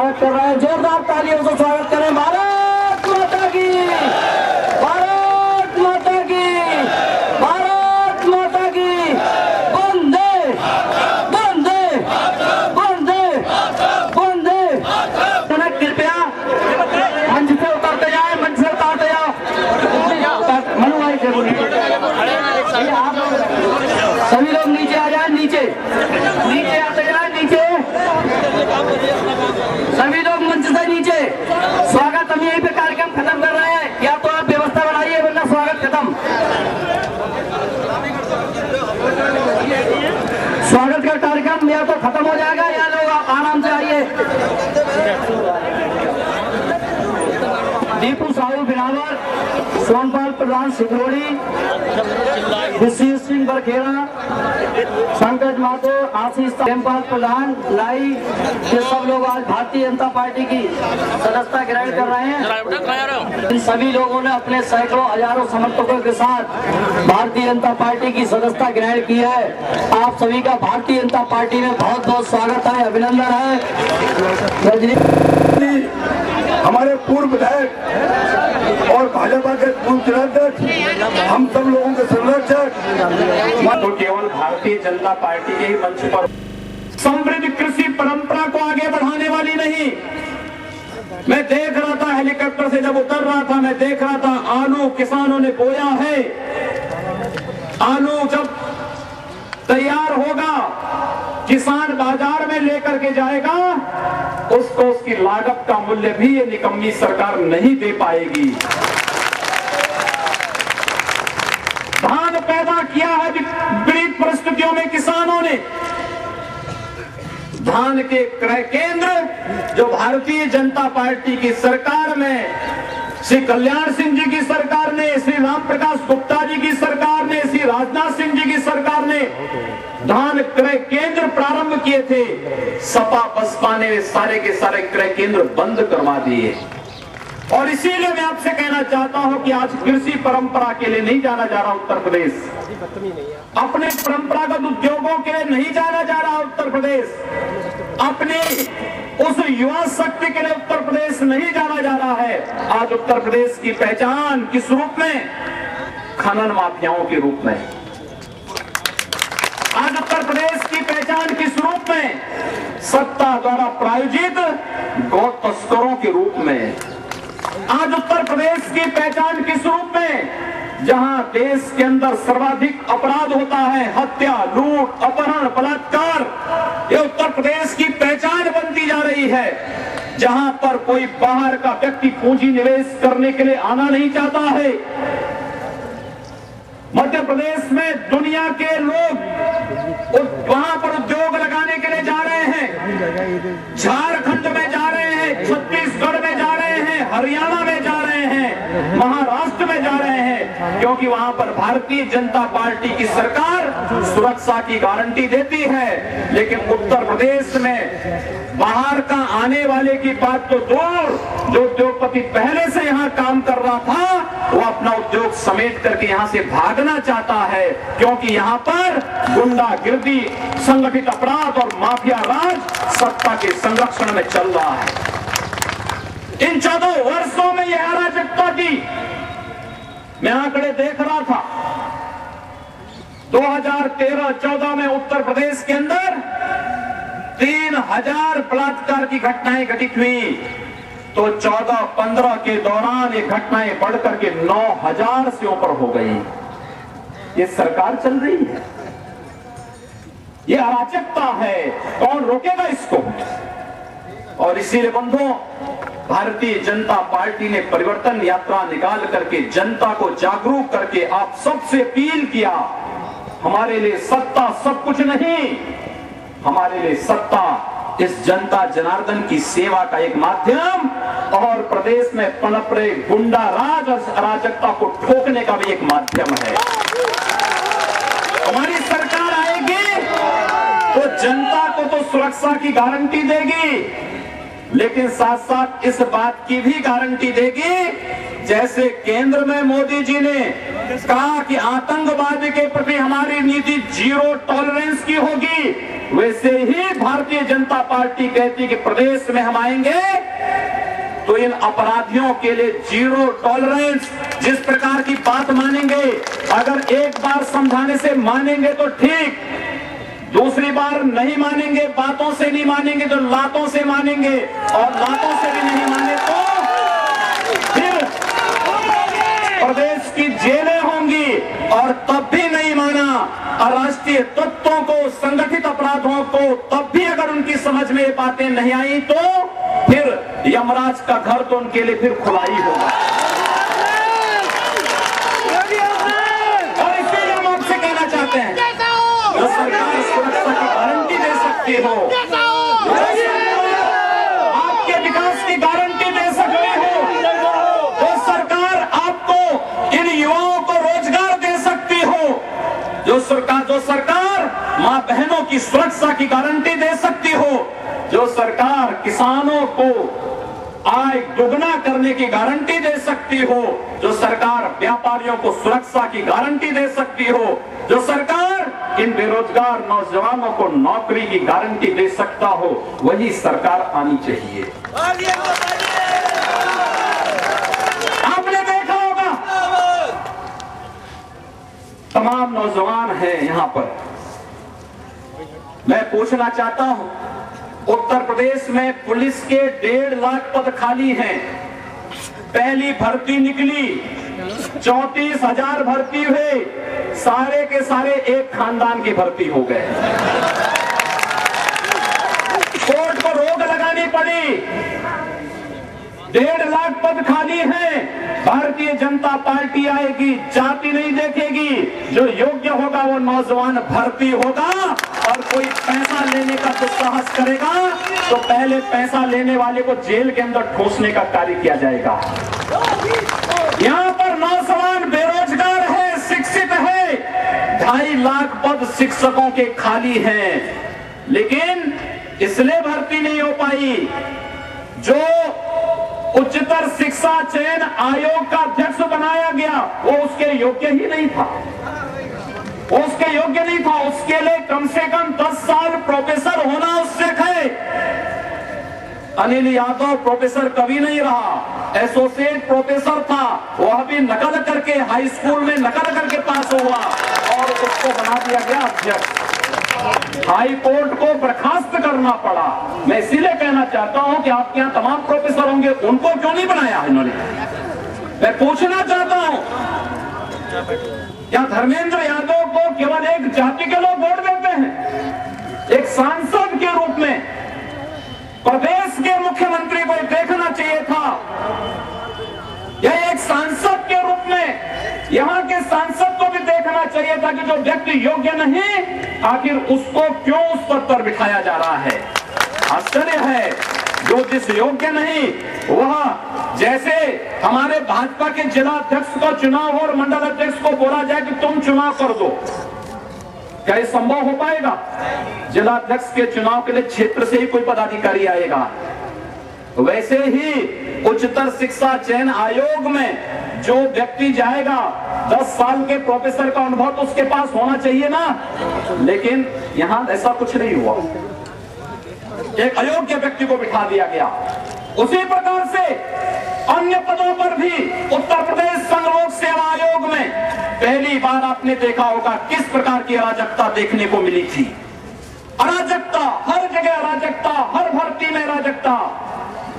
स्वागत कर रहे हैं। जोरदार तालियों से स्वागत करें। भारत माता की, भारत माता की, भारत माता की। वंदे वंदे वंदे वंदे। कृपया मंच से उतरते जाए, मंच से उतारते जाओ। मनु भाई से बोलिए, सभी लोग नीचे आ जाए, नीचे नीचे आते जाए, नीचे सभी लोग मंच से नीचे। स्वागत हम यहीं पे कार्यक्रम खत्म कर रहे हैं, या तो आप व्यवस्था बढ़ाइए वरना स्वागत खत्म। स्वागत का कार्यक्रम या तो खत्म हो जाएगा या लोग आप आराम से आइए। दीपू साहू बिनावर, सोनपाल प्रधान सिंगरौली, विशीर सिंह बरखेड़ा, पंकज माथुर, आशीष हेमपाल प्रधान, लाई, ये सब लोग आज भारतीय जनता पार्टी की सदस्यता ग्रहण कर रहे हैं। इन सभी लोगों ने अपने सैकड़ों हजारों समर्थकों के साथ भारतीय जनता पार्टी की सदस्यता ग्रहण की है। आप सभी का भारतीय जनता पार्टी में बहुत बहुत स्वागत है, अभिनंदन है। हमारे पूर्व विधायक और भाजपा के पूर्व जिलाध्यक्ष, हम सब लोगों के संरक्षक, तो केवल भारतीय जनता पार्टी के ही मंच पर समृद्ध कृषि परंपरा को आगे बढ़ाने वाली नहीं। मैं देख रहा था हेलीकॉप्टर से जब उतर रहा था, मैं देख रहा था आलू किसानों ने बोया है। आलू जब तैयार होगा, किसान बाजार में लेकर के जाएगा, उसको उसकी लागत का मूल्य भी ये निकम्मी सरकार नहीं दे पाएगी। धान पैदा किया है विपरीत परिस्थितियों में किसानों ने। धान के क्रय केंद्र जो भारतीय जनता पार्टी की सरकार में, श्री कल्याण सिंह जी की सरकार ने, श्री राम प्रकाश गुप्ता जी की सरकार ने, श्री राजनाथ सिंह जी की सरकार ने धान क्रय केंद्र प्रारंभ किए थे। सपा बसपा ने सारे के सारे क्रय केंद्र बंद करवा दिए। और इसीलिए मैं आपसे कहना चाहता हूं कि आज कृषि परंपरा के लिए नहीं जाना जा रहा उत्तर प्रदेश, अपने परंपरागत उद्योगों के लिए नहीं जाना जा रहा उत्तर प्रदेश, अपने उस युवा शक्ति के लिए उत्तर प्रदेश नहीं जाना जा रहा है। आज उत्तर प्रदेश की पहचान किस रूप में? खनन माफियाओं के रूप में। आज उत्तर प्रदेश की पहचान किस रूप में? सत्ता द्वारा प्रायोजित गौ तस्करों के रूप में। आज उत्तर प्रदेश की पहचान किस रूप में? जहां देश के अंदर सर्वाधिक अपराध होता है, हत्या, लूट, अपहरण, बलात्कार, ये उत्तर प्रदेश की पहचान बनती जा रही है। जहां पर कोई बाहर का व्यक्ति पूंजी निवेश करने के लिए आना नहीं चाहता है। मध्य प्रदेश में दुनिया के लोग वहां पर उद्योग लगाने के लिए जा रहे हैं, झारखंड में जा रहे हैं, छत्तीसगढ़ में जा रहे हैं, हरियाणा में जा रहे हैं, महाराष्ट्र में जा रहे हैं, क्योंकि वहां पर भारतीय जनता पार्टी की सरकार सुरक्षा की गारंटी देती है। लेकिन उत्तर प्रदेश में बाहर का आने वाले की बात तो दूर, जो उद्योगपति पहले से यहाँ काम कर रहा था वो अपना उद्योग समेट करके यहाँ से भागना चाहता है, क्योंकि यहाँ पर गुंडागिर्दी, संगठित अपराध और माफिया राज सत्ता के संरक्षण में चल रहा है। इन 14 वर्षों में यह अराजकता की मैं आंकड़े देख रहा था। 2013-14 में उत्तर प्रदेश के अंदर 3000 बलात्कार की घटनाएं घटित हुई, तो 14-15 के दौरान ये घटनाएं बढ़कर के 9000 से ऊपर हो गई। ये सरकार चल रही है, ये अराजकता है, कौन रोकेगा इसको? और इसीलिए बंधुओं, भारतीय जनता पार्टी ने परिवर्तन यात्रा निकाल करके जनता को जागरूक करके आप सबसे अपील किया, हमारे लिए सत्ता सब कुछ नहीं, हमारे लिए सत्ता इस जनता जनार्दन की सेवा का एक माध्यम और प्रदेश में पनप रहे गुंडा राज और अराजकता को ठोकने का भी एक माध्यम है। हमारी सरकार आएगी तो जनता को तो सुरक्षा की गारंटी देगी, लेकिन साथ साथ इस बात की भी गारंटी देगी, जैसे केंद्र में मोदी जी ने कहा कि आतंकवाद के प्रति हमारी नीति जीरो टॉलरेंस की होगी, वैसे ही भारतीय जनता पार्टी कहती कि प्रदेश में हम आएंगे तो इन अपराधियों के लिए जीरो टॉलरेंस। जिस प्रकार की बात मानेंगे, अगर एक बार समझाने से मानेंगे तो ठीक, दूसरी बार नहीं मानेंगे, बातों से नहीं मानेंगे तो लातों से मानेंगे, और लातों से भी नहीं माने तो फिर प्रदेश की जेलें होंगी। और तब भी नहीं माना अराष्ट्रीय तत्वों को, संगठित अपराधों को, तब भी अगर उनकी समझ में ये बातें नहीं आई तो फिर यमराज का घर तो उनके लिए फिर खुला ही होगा। और इसीलिए हम आपसे कहना चाहते हैं, जो सरकार सुरक्षा की गारंटी दे सकती हो, आपके विकास की गारंटी दे सकती हो, जो सरकार आपको इन युवाओं को रोजगार दे सकती हो, जो सरकार मां बहनों की सुरक्षा की गारंटी दे सकती हो, जो सरकार किसानों को आय दोगुना करने की गारंटी दे सकती हो, जो सरकार व्यापारियों को सुरक्षा की गारंटी दे सकती हो, जो सरकार इन बेरोजगार नौजवानों को नौकरी की गारंटी दे सकता हो, वही सरकार आनी चाहिए। आपने देखा होगा तमाम नौजवान हैं यहां पर। मैं पूछना चाहता हूं, उत्तर प्रदेश में पुलिस के 1.5 लाख पद खाली हैं। पहली भर्ती निकली, 34,000 भर्ती हुए, सारे के सारे एक खानदान की भर्ती हो गए। कोर्ट को रोक लगानी पड़ी, 1.5 लाख पद खाली हैं। भारतीय जनता पार्टी आएगी, जाति नहीं देखेगी, जो योग्य होगा वो नौजवान भर्ती होगा। और कोई पैसा लेने का दुस्साहस करेगा तो पहले पैसा लेने वाले को जेल के अंदर ठूंसने का कार्य किया जाएगा। यहाँ पर नौजवान बेरोजगार है, शिक्षित है, 2.5 लाख पद शिक्षकों के खाली हैं, लेकिन इसलिए भर्ती नहीं हो पाई। जो उच्चतर शिक्षा चयन आयोग का अध्यक्ष बनाया गया वो उसके योग्य ही नहीं था, उसके योग्य नहीं था। उसके लिए कम से कम 10 साल प्रोफेसर होना आवश्यक है। अनिल यादव प्रोफेसर कभी नहीं रहा, एसोसिएट प्रोफेसर था, वह भी नकल करके हाई स्कूल में नकल करके पास हुआ और उसको बना दिया गया अध्यक्ष। हाई कोर्ट को बर्खास्त करना पड़ा। मैं इसीलिए कहना चाहता हूं कि आपके यहाँ तमाम प्रोफेसर होंगे, उनको क्यों नहीं बनाया इन्होंने? मैं पूछना चाहता हूं, क्या धर्मेंद्र यादव को केवल एक जाति के लोग वोट देते हैं? एक सांसद के रूप में प्रदेश के मुख्यमंत्री को देखना चाहिए था, या एक सांसद के रूप में यहाँ के सांसद को भी देखना चाहिए था कि जो व्यक्ति योग्य नहीं, आखिर उसको क्यों उस पद पर बिठाया जा रहा है। आश्चर्य है, जो जिस योग्य नहीं वह, जैसे हमारे भाजपा के जिला अध्यक्ष का चुनाव हो और मंडल अध्यक्ष को बोला जाए कि तुम चुनाव कर दो, क्या ये संभव हो पाएगा? जिला अध्यक्ष के चुनाव के लिए क्षेत्र से ही कोई पदाधिकारी आएगा। वैसे ही उच्चतर शिक्षा चयन आयोग में जो व्यक्ति जाएगा, 10 साल के प्रोफेसर का अनुभव तो उसके पास होना चाहिए ना, लेकिन यहां ऐसा कुछ नहीं हुआ, एक अयोग्य व्यक्ति को बिठा दिया गया। उसी प्रकार से अन्य पदों पर भी उत्तर प्रदेश संघ लोक सेवा आयोग में पहली बार आपने देखा होगा किस प्रकार की अराजकता देखने को मिली थी। अराजकता, हर जगह अराजकता, हर भर्ती में अराजकता।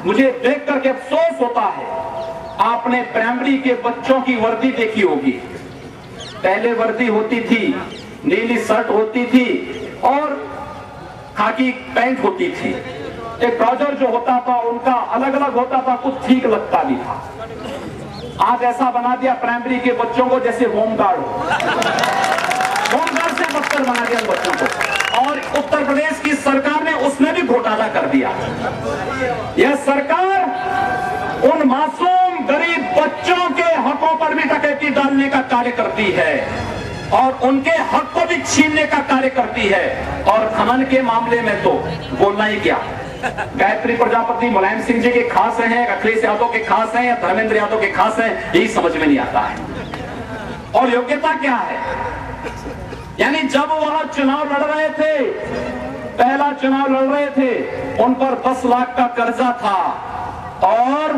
मुझे देख करके अफसोस होता है, आपने प्राइमरी के बच्चों की वर्दी देखी होगी। पहले वर्दी होती थी, नीली शर्ट होती थी और खाकी पैंट होती थी। एक ट्राउजर जो होता था उनका अलग अलग होता था, कुछ ठीक लगता भी था। आज ऐसा बना दिया प्राइमरी के बच्चों को जैसे होमगार्ड हो, होमगार्ड से बदतर बना दिया बच्चों को। और उत्तर प्रदेश की सरकार ने उसमें भी घोटाला कर दिया। यह सरकार उन मासूम गरीब बच्चों के हकों पर भी डकैती डालने का कार्य करती है और उनके हक को भी छीनने का कार्य करती है। और खनन के मामले में तो बोलना ही क्या, गायत्री प्रजापति मुलायम सिंह जी के खास हैं, अखिलेश यादव के खास हैं या धर्मेंद्र यादव के खास हैं, यही समझ में नहीं आता है। और योग्यता क्या है? यानी जब वह चुनाव लड़ रहे थे, पहला चुनाव लड़ रहे थे, उन पर 10 लाख का कर्जा था और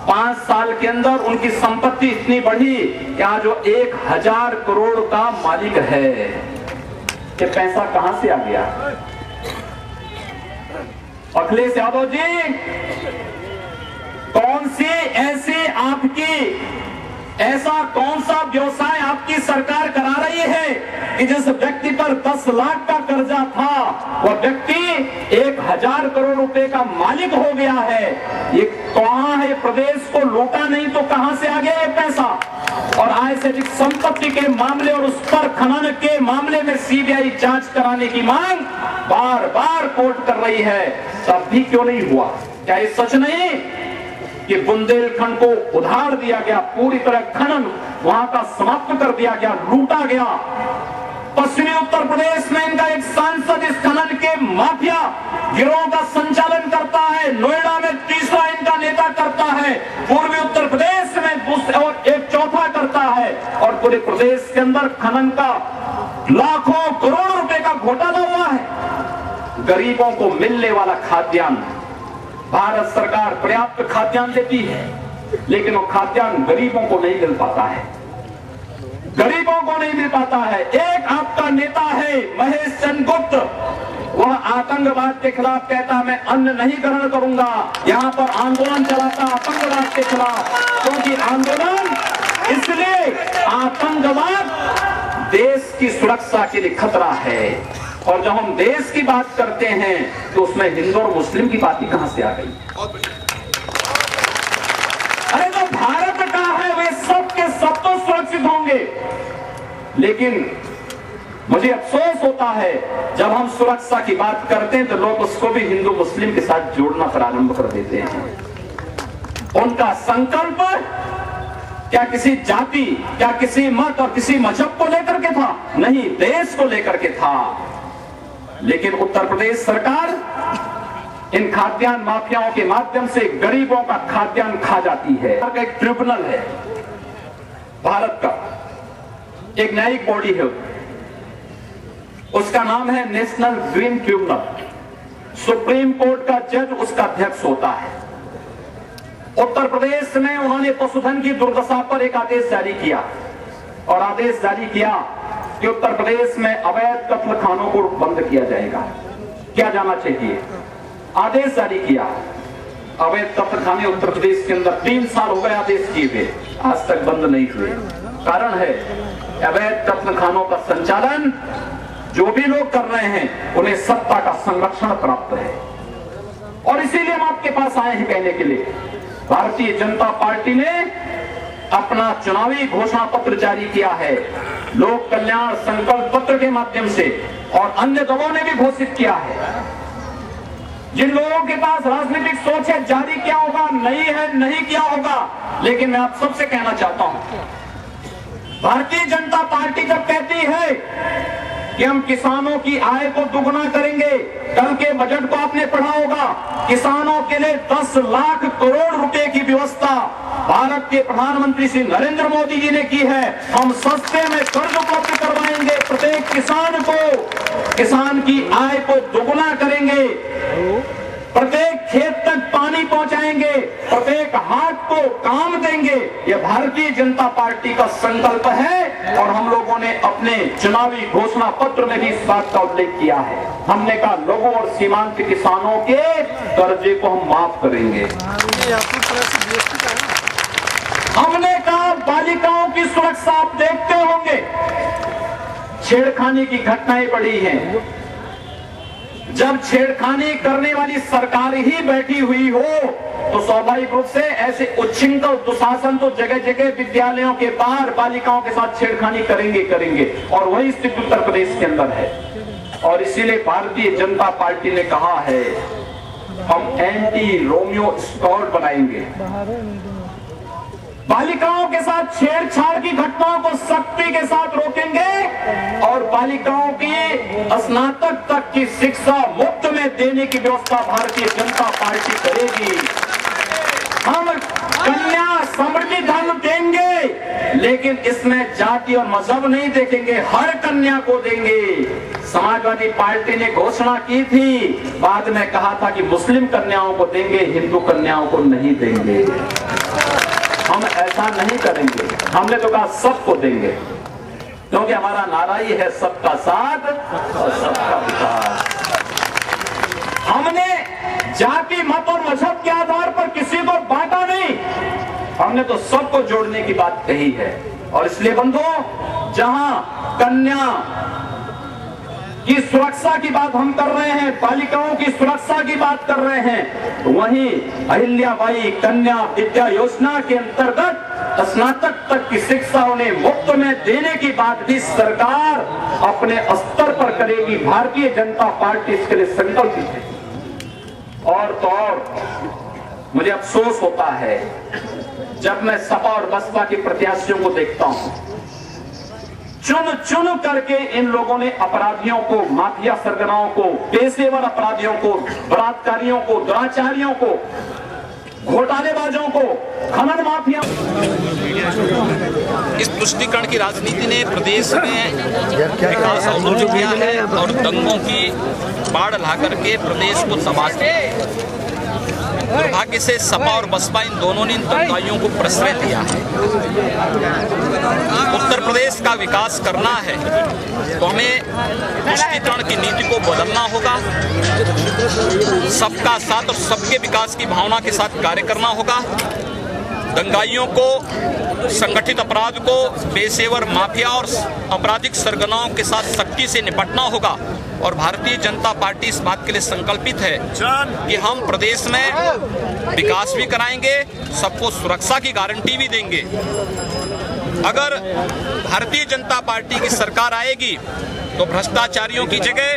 5 साल के अंदर उनकी संपत्ति इतनी बढ़ी कि आज वो 1000 करोड़ का मालिक है। ये पैसा कहां से आ गया? अखिलेश यादव जी, कौन सी ऐसी आपकी ऐसा कौन सा व्यवसाय आपकी सरकार करा रही है कि जिस व्यक्ति पर 10 लाख का कर्जा था वह व्यक्ति 1000 करोड़ रुपए का मालिक हो गया है? ये कहां है? प्रदेश को लूटा नहीं तो कहां से आ गया ये पैसा? और आय से अधिक संपत्ति के मामले और उस पर खनन के मामले में सीबीआई जांच कराने की मांग बार बार कोर्ट कर रही है, तब भी क्यों नहीं हुआ? क्या ये सच नहीं कि बुंदेलखंड को उधार दिया गया, पूरी तरह खनन वहां का समाप्त कर दिया गया, लूटा गया? पश्चिमी उत्तर प्रदेश में इनका एक सांसद इस खनन के माफिया गिरोह का संचालन करता है, नोएडा में तीसरा इनका नेता करता है, पूर्वी उत्तर प्रदेश में दूसरा और एक चौथा करता है, और पूरे प्रदेश के अंदर खनन का लाखों करोड़ रुपए का घोटाला हुआ है। गरीबों को मिलने वाला खाद्यान्न, भारत सरकार पर्याप्त खाद्यान्न देती है, लेकिन वो खाद्यान्न गरीबों को नहीं मिल पाता है, गरीबों को नहीं मिल पाता है। एक आपका नेता है महेश चंद्र गुप्त, वह आतंकवाद के खिलाफ कहता मैं अन्न नहीं ग्रहण करूंगा, यहां पर आंदोलन चलाता आतंकवाद के खिलाफ, क्योंकि आंदोलन इसलिए आतंकवाद देश की सुरक्षा के लिए खतरा है। और जब हम देश की बात करते हैं तो उसमें हिंदू और मुस्लिम की बात ही कहां से आ गई? अरे जो भारत का है वे सब के सब तो सुरक्षित होंगे, लेकिन मुझे अफसोस होता है जब हम सुरक्षा की बात करते हैं तो लोग उसको भी हिंदू मुस्लिम के साथ जोड़ना प्रारंभ कर देते हैं। उनका संकल्प क्या किसी जाति, क्या किसी मत और किसी मजहब को लेकर के था? नहीं, देश को लेकर के था। लेकिन उत्तर प्रदेश सरकार इन खाद्यान्न माफियाओं के माध्यम से गरीबों का खाद्यान्न खा जाती है। एक ट्रिब्यूनल है भारत का, एक न्यायिक बॉडी है, उसका नाम है national green tribunal. Supreme court का जज उसका अध्यक्ष होता है। उत्तर प्रदेश में उन्होंने पशुधन की दुर्दशा पर एक आदेश जारी किया, और आदेश जारी किया कि उत्तर प्रदेश में अवैध कत्ल खानों को बंद किया जाएगा, किया जाना चाहिए। आदेश जारी किया, अवैध कत्ल खाने उत्तर प्रदेश के अंदर 3 साल हो गए आदेश किए हुए, आज तक बंद नहीं हुए। कारण है अवैध कत्ल खानों का संचालन जो भी लोग कर रहे हैं उन्हें सत्ता का संरक्षण प्राप्त है, और इसीलिए हम आपके पास आए हैं कहने के लिए। भारतीय जनता पार्टी ने अपना चुनावी घोषणा पत्र जारी किया है, लोक कल्याण संकल्प पत्र के माध्यम से, और अन्य दलों ने भी घोषित किया है। जिन लोगों के पास राजनीतिक सोच है, जारी किया होगा, नहीं है नहीं किया होगा, लेकिन मैं आप सबसे कहना चाहता हूं, भारतीय जनता पार्टी जब कहती है कि हम किसानों की आय को दुगना करेंगे, कल के बजट को आपने पढ़ा होगा, किसानों के लिए 10 लाख करोड़ रुपए की व्यवस्था भारत के प्रधानमंत्री श्री नरेंद्र मोदी जी ने की है। हम सस्ते में कर्ज उपलब्ध करवाएंगे, प्रत्येक किसान को, किसान की आय को दुगना करेंगे, प्रत्येक खेत तक पानी पहुंचाएंगे, प्रत्येक हाथ को काम देंगे। यह भारतीय जनता पार्टी का संकल्प है, और हम लोगों ने अपने चुनावी घोषणा पत्र में भी इस बात का उल्लेख किया है। हमने कहा लोगों और सीमांत किसानों के कर्जे को हम माफ करेंगे। हमने कहा बालिकाओं की सुरक्षा आप देखते होंगे, छेड़खानी की घटनाएं बढ़ी हैं। जब छेड़खानी करने वाली सरकार ही बैठी हुई हो तो स्वाभाविक रूप से ऐसे उच्छृंखल दुशासन तो जगह जगह विद्यालयों के बाहर बालिकाओं के साथ छेड़खानी करेंगे, और वही स्थिति उत्तर प्रदेश के अंदर है। और इसीलिए भारतीय जनता पार्टी ने कहा है हम एंटी रोमियो स्क्वाड बनाएंगे। बालिकाओं के साथ छेड़छाड़ की घटनाओं को सख्ती के साथ रोकेंगे और बालिकाओं की स्नातक तक की शिक्षा मुफ्त में देने की व्यवस्था भारतीय जनता पार्टी करेगी। हम कन्या समृद्धि धन देंगे, लेकिन इसमें जाति और मजहब नहीं देखेंगे, हर कन्या को देंगे। समाजवादी पार्टी ने घोषणा की थी, बाद में कहा था कि मुस्लिम कन्याओं को देंगे, हिंदू कन्याओं को नहीं देंगे। हम ऐसा नहीं करेंगे, हमने तो कहा सबको देंगे, क्योंकि हमारा नारा ही है सबका साथ और सबका विकास। हमने जाति मत और मजहब के आधार पर किसी को बांटा नहीं, हमने तो सबको जोड़ने की बात कही है। और इसलिए बंधुओं, जहां कन्या की सुरक्षा की बात हम कर रहे हैं, बालिकाओं की सुरक्षा की बात कर रहे हैं, वहीं अहिल्याबाई कन्या विद्या योजना के अंतर्गत स्नातक तक की शिक्षा उन्हें मुफ्त में देने की बात भी सरकार अपने स्तर पर करेगी। भारतीय जनता पार्टी इसके लिए संकल्पित है। और तो और मुझे अफसोस होता है जब मैं सपा और बसपा के प्रत्याशियों को देखता हूं, चुन चुन करके इन लोगों ने अपराधियों को, माफिया सरगनाओं को, पेशेवर अपराधियों को, बलात्कारियों को, दुराचारियों को, घोटालेबाजों को, खनन माफिया। इस तुष्टीकरण की राजनीति ने प्रदेश में विकास अवरुद्ध किया है और दंगों की बाढ़ ला करके प्रदेश को तबाह किया। दुर्भाग्य से सपा और बसपा इन दोनों ने इन दंगाइयों को प्रश्रय दिया है। उत्तर प्रदेश का विकास करना है तो हमें तुष्टीकरण की नीति को बदलना होगा, सबका साथ और सबके विकास की भावना के साथ कार्य करना होगा। दंगाइयों को, संगठित अपराध को, पेशेवर माफिया और आपराधिक सरगनाओं के साथ सख्ती से निपटना होगा। और भारतीय जनता पार्टी इस बात के लिए संकल्पित है कि हम प्रदेश में विकास भी कराएंगे, सबको सुरक्षा की गारंटी भी देंगे। अगर भारतीय जनता पार्टी की सरकार आएगी तो भ्रष्टाचारियों की जगह,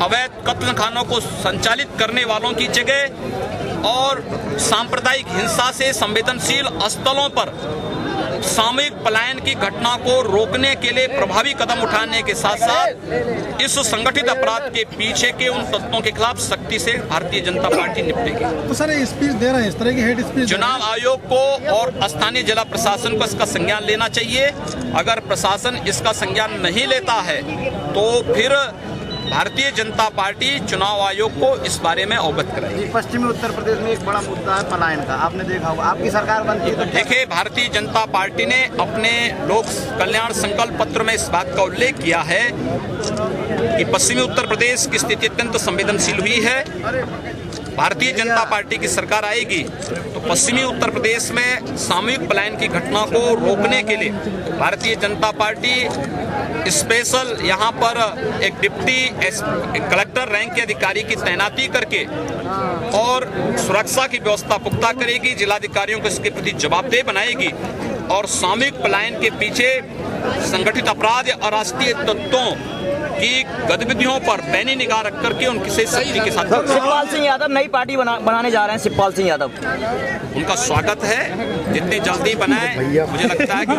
अवैध कत्लखानों को संचालित करने वालों की जगह और सांप्रदायिक हिंसा से संवेदनशील स्थलों पर सामूहिक पलायन की घटना को रोकने के लिए प्रभावी कदम उठाने के साथ साथ इस संगठित अपराध के पीछे के उन तत्वों के खिलाफ सख्ती से भारतीय जनता पार्टी निपटेगी। तो सर स्पीच दे रहे हैं, इस तरह की हेड स्पीच चुनाव आयोग को और स्थानीय जिला प्रशासन को इसका संज्ञान लेना चाहिए। अगर प्रशासन इसका संज्ञान नहीं लेता है तो फिर भारतीय जनता पार्टी चुनाव आयोग को इस बारे में अवगत कराएगी। पश्चिमी उत्तर प्रदेश में एक बड़ा मुद्दा है पलायन का, आपने देखा होगा, आपकी सरकार बनती है तो देखिए, भारतीय जनता पार्टी ने अपने लोक कल्याण संकल्प पत्र में इस बात का उल्लेख किया है कि पश्चिमी उत्तर प्रदेश की स्थिति अत्यंत संवेदनशील हुई है। भारतीय जनता पार्टी की सरकार आएगी तो पश्चिमी उत्तर प्रदेश में सामूहिक पलायन की घटना को रोकने के लिए भारतीय जनता पार्टी स्पेशल यहाँ पर एक डिप्टी कलेक्टर रैंक के अधिकारी की तैनाती करके और सुरक्षा की व्यवस्था पुख्ता करेगी, जिलाधिकारियों को इसके प्रति जवाबदेह बनाएगी और सामूहिक पलायन के पीछे संगठित अपराध या अराष्ट्रीय तत्वों की गतिविधियों पर पैनी निगाह रख करके उनकी से सख्ती के साथ। शिवपाल सिंह यादव नई पार्टी बनाने जा रहे हैं। शिवपाल सिंह यादव, उनका स्वागत है, जितनी जल्दी बनाए मुझे लगता है कि